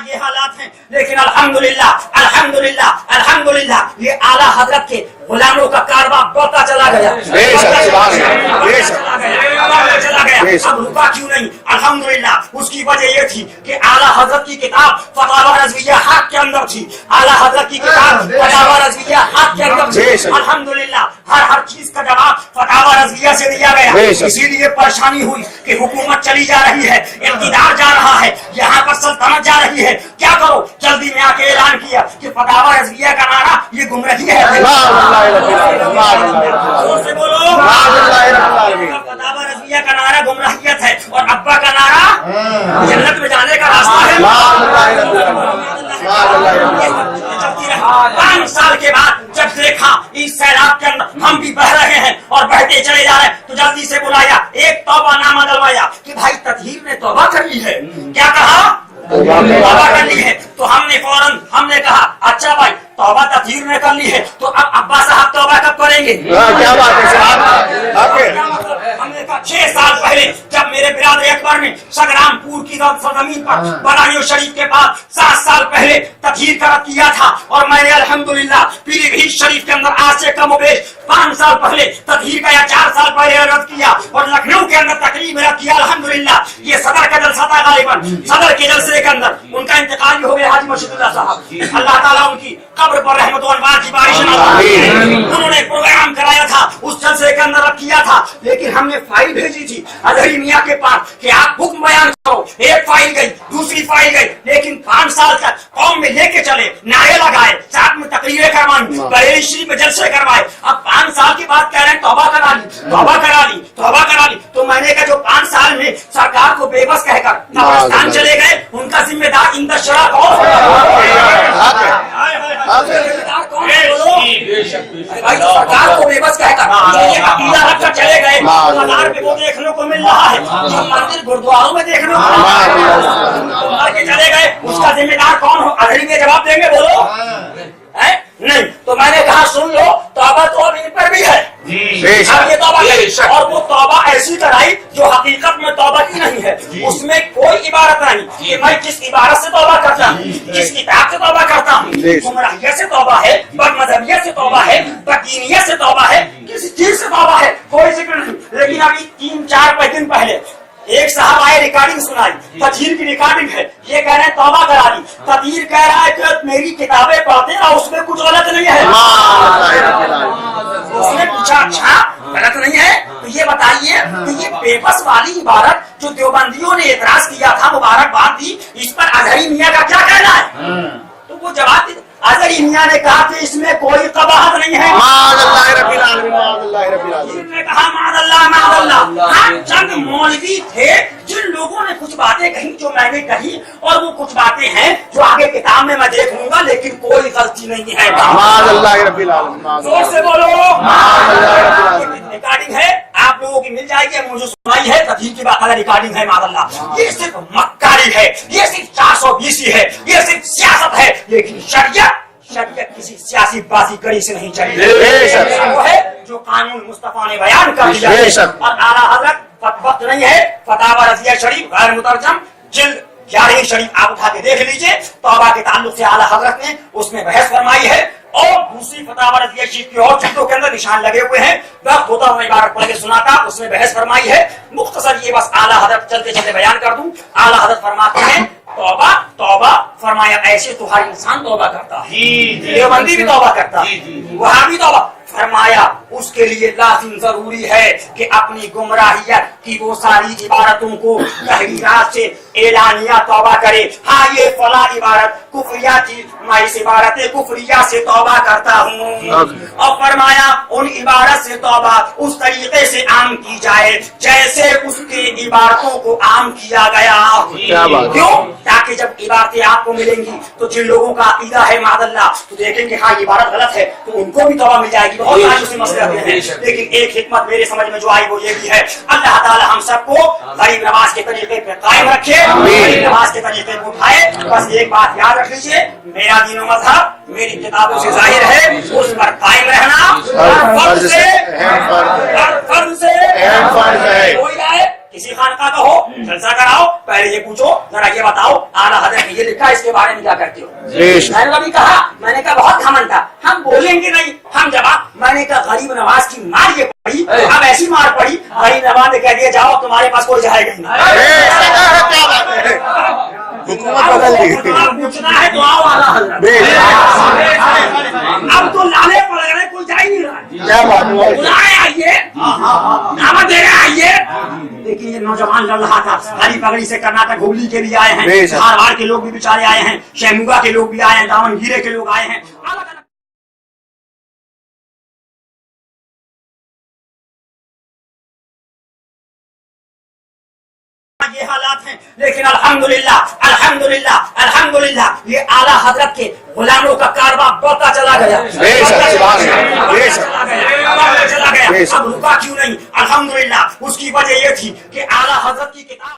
आज ये हालात हैं, लेकिन अल्हम्दुलिल्लाह अल्हम्दुलिल्लाह अल्हम्दुलिल्लाह ये आला हजरत के गुलामों का कारवा बढ़ता चला गया, अब रुका क्यों नहीं? अल्हम्दुलिल्लाह उसकी वजह ये थी कि आला हजरत की किताब फतावा रज़विया हाथ के अंदर थी, आला हजरत की किताब फतावा रज़विया हाथ के अंदर थी। अल्हम्दुलिल्लाह हर चीज का जवाब फतावा रज़विया से दिया गया, इसीलिए परेशानी हुई कि हुकूमत चली जा रही है, इक़्तिदार जा रहा है, यहाँ पर सल्तनत जा रही है, क्या करो? जल्दी में आके ऐलान किया कि फतावा रज़विया का नारा ये गुमराही है। से बोलो फतावा रज़विया का नारा गुमराहियत है और अब्बा का नारा जन्नत में जाने का रास्ता है। 5 साल के बाद जब देखा इस सैलाब के अंदर हम भी बह रहे हैं और बहते चले जा रहे हैं, तो जल्दी से बुलाया, एक तौबा नामा डलवाया कि भाई तत्हीर ने तौबा कर ली है। क्या कहा? तौबा कर ली है। तो हमने फौरन हमने कहा अच्छा भाई तौबा तत्हीर ने कर ली है, तो अब अब्बा साहब तौबा कब करेंगे? क्या बात है साहब? हमने कहा 6 साल पहले जब मेरे बिरादर अकबर ने संग्रामपुर की सरजमीन पर बदायूं शरीफ के पास 7 साल पहले तत्हीर का रद्द किया था, और मैंने अल्हम्दुलिल्लाह पीलीभीत शरीफ के अंदर आज से कम बेश 5 साल पहले तत्हीर का या 4 साल पहले रद्द किया, और लखनऊ के अंदर तकरीब रद्द किया अल्हम्दुलिल्लाह। ये सदर का जलसा था, गालिबन सदर के जलसे के अंदर उनका इंतकाल भी हो गया, हाजी मर्शिदुल्लाह साहब, अल्लाह ताला उनकी कब्र पर रहमत और अनवार की बारिश नज़ार। उन्होंने प्रोग्राम कराया था, उस जलसे के अंदर रद्द किया था, लेकिन हमने फाइल भेजी थी अजहरी मियाँ के पास कि आप हुक्म बयान करो। एक फाइल गई, दूसरी फाइल गई, लेकिन 5 साल तक कौम में लेके चले, नारे लगाए, साथ में तकरीरें करवाई, बरेली शरीफ में जलसे करवाए। अब 5 साल के बाद कह रहे हैं तौबा करा ली, तौबा करा ली, तौबा करा ली। तो मैंने कहा जो 5 साल में सरकार को बेबस कहकर कब्रिस्तान चले गए, उनका जिम्मेदार इंदर शरा कौन भाई? तो सरकार को बेबस कहकर अकीदा रखकर चले गए, मजार पे वो देखने को मिल रहा है जो मंदिर गुरुद्वारों में देखने को करके चले गए, उसका जिम्मेदार कौन हो? अजहरी में जवाब देंगे, बोलो है? नहीं। तो मैंने कहा सुन लो, तौबा तो अब इन पर भी है, अब ये तौबा है, और वो तौबा ऐसी कराई जो हकीकत में तौबा की नहीं है, उसमें कोई इबारत नहीं कि मैं किस इबारत से तौबा करता हूँ, किस किताब से तौबा करता हूँ, गुमराहियत से तौबा है, बदमज़हबियत से तौबा है, बददीनियत से तौबा है, किसी चीज से तौबा है, कोई जिक्र नहीं। लेकिन अभी 3-4 दिन पहले एक साहब आए, रिकॉर्डिंग सुनाई, तत्हीर की रिकॉर्डिंग है, ये कह रहे हैं तौबा करा ली। तत्हीर कह रहा है कि मेरी किताबें पढ़ते ना, उसमें कुछ गलत नहीं है, उसने पूछा अच्छा गलत नहीं है, तो ये बताइए कि ये बेबस वाली इबारत जो देवबंदियों ने एतराज किया था, मुबारकबाद दी, इस पर अजहरी मियाँ का क्या कहना है? तो वो जवाब अजहरी मियाँ ने कहा कि इसमें कोई कबाहत नहीं है। कहा मादल्लाह। चंद मौलवी थे जिन लोगों ने कुछ बातें कही जो मैंने कही, और वो कुछ बातें हैं जो आगे किताब में मैं देख लूंगा, लेकिन कोई गलती नहीं है। जोर से बोलो। रिकॉर्डिंग है, आप लोगों की मिल जाएगी, मुझे सुनाई है, तत्हीर की बात रिकॉर्डिंग है मादल्लाह। ये सिर्फ मक्कारी है, ये सिर्फ 420 है, ये सिर्फ सियासत है, लेकिन शरीयत किसी सियासी बाजी कड़ी से नहीं चली। वो है जो कानून मुस्तफा ने बयान कर दिया है, और आला हजरत वक्त नहीं है, फतावा रज़िया शरीफ गैर मुतरजम जिल्द 11 शरीफ आप उठा के देख लीजिए, तौबा के ताल्लुक से आला हजरत ने उसमें बहस फरमाई है, और दूसरी फतावा रज़िया शरीफ की और चीजों के अंदर निशान लगे हुए हैं। वक्त होता हुआ इबारत पढ़ के सुनाता, उसमें बहस फरमाई है। मुख्तसर ये बस आला हजरत चलते चलते बयान कर दूं। आला हजरत फरमाते हैं तौबा तौबा, फरमाया ऐसे तो हर इंसान तौबा करता है, देवबंदी भी तौबा करता है, वहां भी तौबा, फरमाया उसके लिए लाजिम जरूरी है कि अपनी गुमराहियत की वो सारी इबारतों को तहरीरात से एलानिया तौबा करे। हाँ ये फला इबारत कुफरिया थी, मैं इस इबारत कुफरिया से तौबा करता हूँ, और फरमाया उन इबारत से तौबा उस तरीके से आम की जाए जैसे उसके इबारतों को आम किया गया। क्यों? ताकि जब इबारतें आपको मिलेंगी तो जिन लोगों का अकीदा है मादल्ला, तो देखेंगे हाँ इबारत गलत है, तो उनको भी तौबा मिल जाएगी। बहुत सारे उसमें मसले आते हैं, लेकिन एक हिकमत मेरे समझ में जो आई वो ये भी है, अल्लाह ताला हम सबको गरीब नवाज के तरीके पे कायम रखे, गरीब नवाज के तरीके को उठाए। बस एक बात याद रख लीजिए, मेरा दीन और मजहब मेरी किताबों से जाहिर है, उस पर कायम रहना फर्ज से कोई आए किसी खानका का हो, जलसा कराओ, पहले ये पूछो, जरा ये बताओ आला हजरत ने ये लिखा है, इसके बारे में क्या करते हो? मैंने कभी कहा, मैंने कहा बहुत घमंड था, हम बोलेंगे नहीं, हम जवाब, मैंने कहा गरीब नवाज की मार ये पड़ी, अब ऐसी मार पड़ी, गरीब नवाज ने कह दिया जाओ तुम्हारे पास कोई जाएगा नहीं। हुकूमत बदल दी। पूछना है तो आओ आला हजरत। अब तो लाले पड़ गए, कोई जा ही नहीं रहा। क्या बात है? बुलाए आइए, दावत दे रहे आइए। लेकिन ये नौजवान लड़ रहा था, हरी पगड़ी से कर्नाटक हुगली के भी आए हैं, धारवाड़ के लोग भी बेचारे आए हैं, शेमुगा के लोग भी आए हैं, दावनगिरे के लोग आए हैं, अलग अलग ये हालात हैं। लेकिन अल्हम्दुलिल्लाह अल्हम्दुलिल्लाह अल्हम्दुलिल्लाह ये आला हजरत के गुलामों का कारवां बढ़ता चला गया, चला गया। अब रुका क्यों नहीं? अल्हम्दुलिल्लाह उसकी वजह ये थी कि आला हजरत की किताब